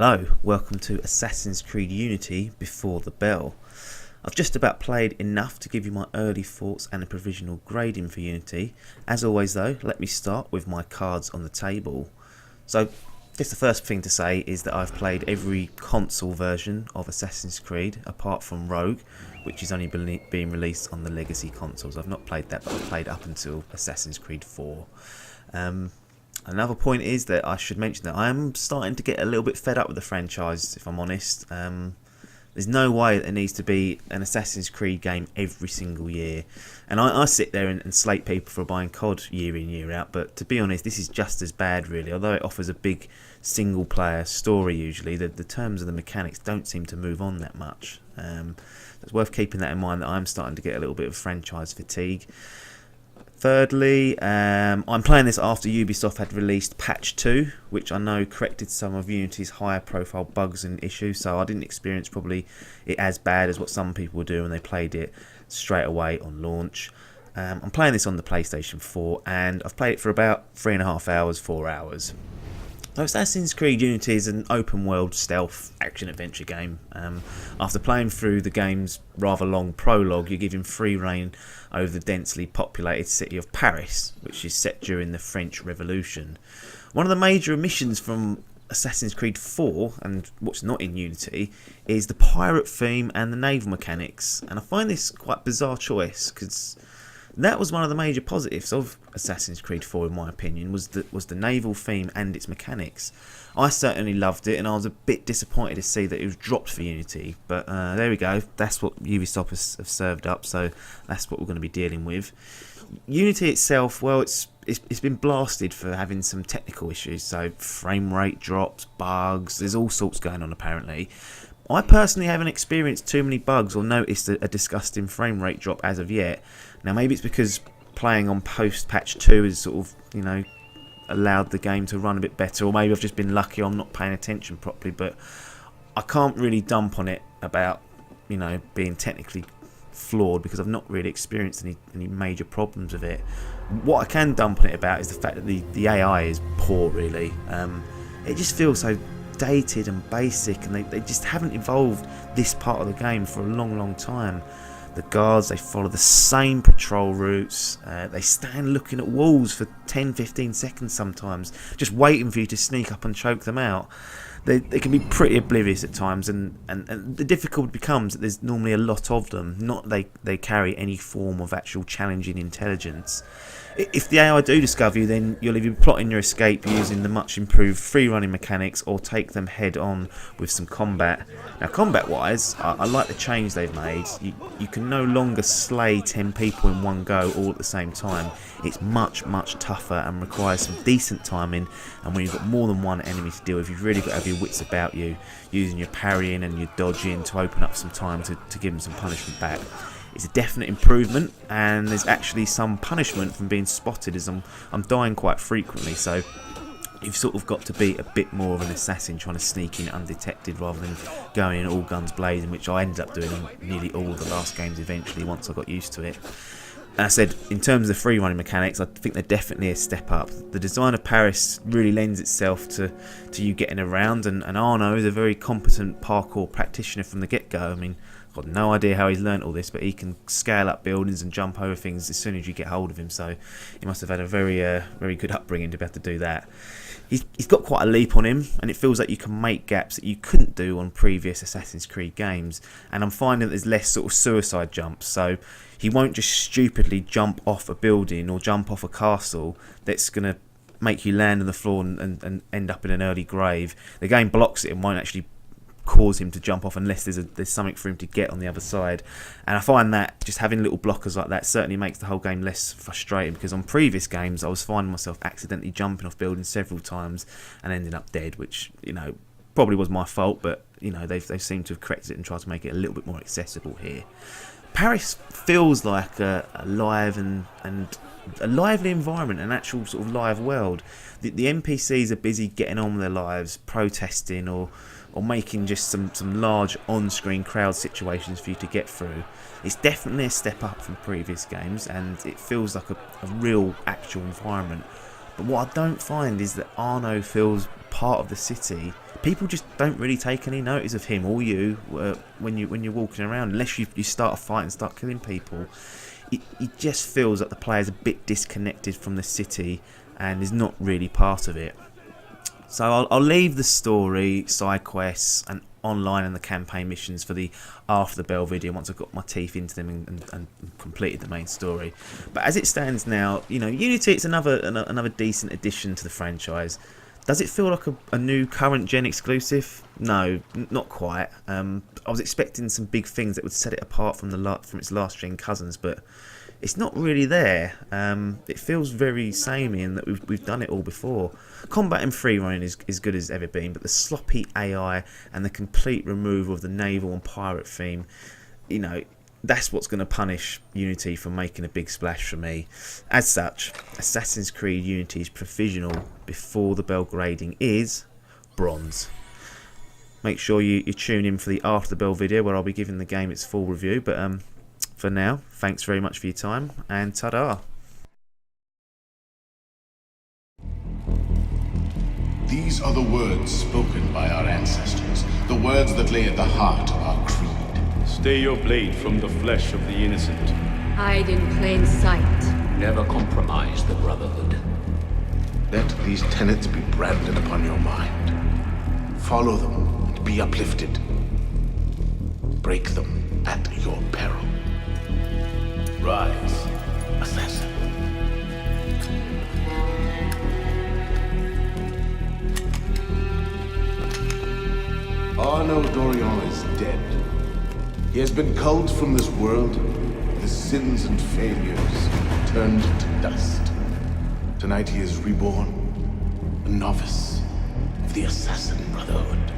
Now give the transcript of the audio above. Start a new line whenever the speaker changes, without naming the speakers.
Hello, welcome to Assassin's Creed Unity Before the Bell. I've just about played enough to give you my early thoughts and a provisional grading for Unity. As always though, let me start with my cards on the table. So, I guess the first thing to say is that I've played every console version of Assassin's Creed apart from Rogue, which is only being released on the Legacy consoles. I've not played that, but I've played up until Assassin's Creed 4. Another point is that I should mention that I am starting to get a little bit fed up with the franchise, if I'm honest. There's no way that there needs to be an Assassin's Creed game every single year. And I sit there and slate people for buying COD year in, year out, but to be honest, this is just as bad really. Although it offers a big single player story usually, the terms of the mechanics don't seem to move on that much. It's worth keeping that in mind, that I'm starting to get a little bit of franchise fatigue. Thirdly, I'm playing this after Ubisoft had released patch 2, which I know corrected some of Unity's higher profile bugs and issues, so I didn't experience probably it as bad as what some people were doing when they played it straight away on launch. I'm playing this on the PlayStation 4 and I've played it for about 3.5 hours, 4 hours. So Assassin's Creed Unity is an open world stealth action adventure game. After playing through the game's rather long prologue, you're given free rein over the densely populated city of Paris, which is set during the French Revolution. One of the major omissions from Assassin's Creed 4, and what's not in Unity, is the pirate theme and the naval mechanics. And I find this quite a bizarre choice, because that was one of the major positives of Assassin's Creed 4 in my opinion, was the naval theme and its mechanics. I certainly loved it and I was a bit disappointed to see that it was dropped for Unity, but there we go, that's what Ubisoft have served up, so that's what we're going to be dealing with. Unity itself, well, it's been blasted for having some technical issues, so frame rate drops, bugs, there's all sorts going on apparently. I personally haven't experienced too many bugs or noticed a disgusting frame rate drop as of yet. Now maybe it's because playing on post patch 2 has sort of, you know, allowed the game to run a bit better, or maybe I've just been lucky, I'm not paying attention properly, but I can't really dump on it about, you know, being technically flawed because I've not really experienced any major problems with it. What I can dump on it about is the fact that the AI is poor really. It just feels so dated and basic, and they just haven't evolved this part of the game for a long time. The guards, they follow the same patrol routes, they stand looking at walls for 10-15 seconds sometimes, just waiting for you to sneak up and choke them out. They can be pretty oblivious at times, and the difficulty becomes that there's normally a lot of them, not they carry any form of actual challenging intelligence. If the AI do discover you, then you'll either be plotting your escape using the much improved free running mechanics or take them head on with some combat. Now combat wise, I like the change they've made. You can no longer slay 10 people in one go all at the same time. It's much tougher and requires some decent timing, and when you've got more than one enemy to deal with, you've really got to have your wits about you, using your parrying and your dodging to open up some time to give them some punishment back. It's a definite improvement, and there's actually some punishment from being spotted, as I'm dying quite frequently, so you've sort of got to be a bit more of an assassin trying to sneak in undetected rather than going in all guns blazing, which I ended up doing in nearly all the last games eventually once I got used to it. And I said, in terms of the free running mechanics, I think they're definitely a step up. The design of Paris really lends itself to you getting around, and Arno is a very competent parkour practitioner from the get-go. I mean, I've got no idea how he's learnt all this, but he can scale up buildings and jump over things as soon as you get hold of him, so he must have had a very good upbringing to be able to do that. He's got quite a leap on him, and it feels like you can make gaps that you couldn't do on previous Assassin's Creed games, and I'm finding that there's less sort of suicide jumps, so he won't just stupidly jump off a building or jump off a castle that's going to make you land on the floor and end up in an early grave. The game blocks it and won't actually cause him to jump off unless there's something for him to get on the other side. And I find that just having little blockers like that certainly makes the whole game less frustrating, because on previous games I was finding myself accidentally jumping off buildings several times and ending up dead, which, you know, probably was my fault, but, you know, they've seemed to have corrected it and tried to make it a little bit more accessible here. Paris feels like a live and a lively environment, an actual sort of live world. The NPCs are busy getting on with their lives, protesting or making just some large on-screen crowd situations for you to get through. It's definitely a step up from previous games, and it feels like a real actual environment. But what I don't find is that Arno feels part of the city people just don't really take any notice of him or you when you're walking around, unless you start a fight and start killing people. It just feels like the player's a bit disconnected from the city and is not really part of it. So I'll leave the story, side quests, and online and the campaign missions for the after the bell video once I've got my teeth into them and completed the main story. But as it stands now, you know, Unity, it's another decent addition to the franchise. Does it feel like a new current gen exclusive? No, not quite. I was expecting some big things that would set it apart from its last gen cousins, but it's not really there. It feels very samey in that we've done it all before. Combat and free running is good as ever been, but the sloppy AI and the complete removal of the naval and pirate theme, you know, that's what's going to punish Unity for making a big splash for me. As such, Assassin's Creed Unity's provisional before the bell grading is bronze. Make sure you tune in for the after the bell video where I'll be giving the game its full review, but for now, thanks very much for your time, and ta-da!
These are the words spoken by our ancestors, the words that lay at the heart of our creed.
Stay your blade from the flesh of the innocent.
Hide in plain sight.
Never compromise the Brotherhood.
Let these tenets be branded upon your mind. Follow them and be uplifted. Break them at your peril. Rise, assassin. Arno Dorian is dead. He has been culled from this world, his sins and failures turned to dust. Tonight he is reborn, a novice of the Assassin Brotherhood.